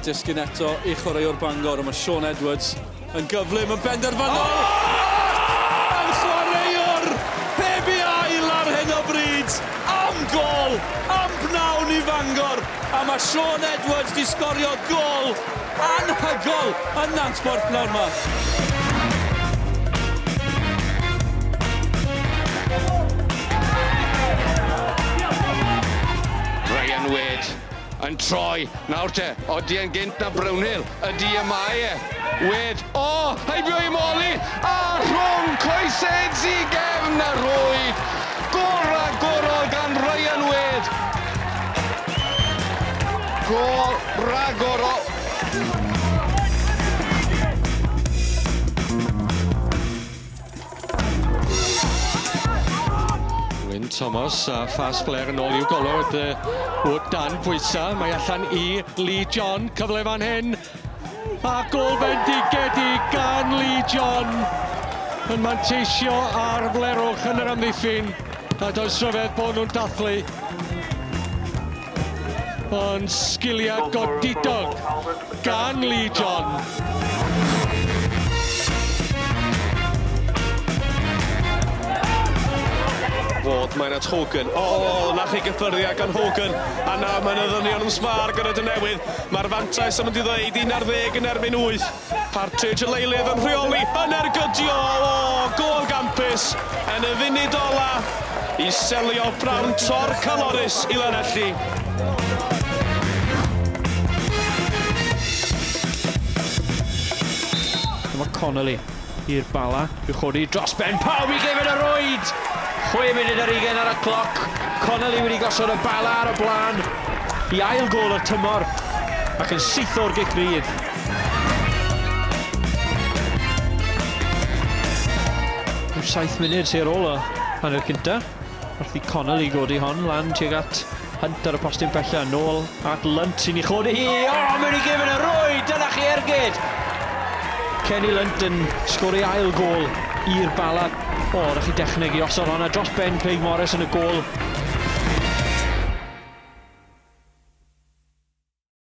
disgyn eto i chwaraewr Bangor, a mae Sean Edwards yn gyflym yn benderfynol. Yn chwaraewr heb i ail ar hyn o bryd. Am gol, am bnawn i Fangor. A mae Sean Edwards di sgorio gol anhygol yn Nantborth nawr yma. Yn troi, nawr te, odi yn gynt na Brownhill, ydi yma e. Wed, o, heibio i moli, a rhwng coesed i gefn a rwyd. Gol ragorol gan Ryan Wed. Gol ragorol. Wyn Thomas a fast player yn ôl i'w golwg o dan pwysa. Mae allan i Lee John, cyfle fan hyn. A gol bendigedig gan Lee John. Yn manteisio ar flerwch yn yr amddiffyn. A does rhyfedd bod nhw'n dathlu. Ond sgiliad godidog gan Lee John. Bod mae'n at Hogan. O, na chi gyffyrddio gan Hogan. A na, mae'n y ddynion yn smar gyda dy newydd. Mae'r fantais yn mynd i ddweud 11 yn erbyn 8. Partridge y leilydd yn rheoli yn ergydio. O, gol gampus yn y funud ola i selio Brown tor caloris i Lanelli. Mae Connolly i'r bala. I'w chodi dros ben pawb i gefn y rwyd. 6 munud ar 20 ar y cloc. Connolly wedi gosod y bala ar y blaen i ail gol y tymor ac yn syth o'r gigrydd. Rwy'n 7 munud sy'n ôl o hanner cynta. Wrth i Connolly godi hon lan tuag at Hunt ar y postyn bella. Nôl at Lunt sy'n ei chodi hi. O, mewn i gefn y rwyd. Dyna chi ergyd. Kenny Lunt yn sgori ail gol i'r bala. O, ydych chi dechneg i osod honna dros ben Craig Morris yn y gol.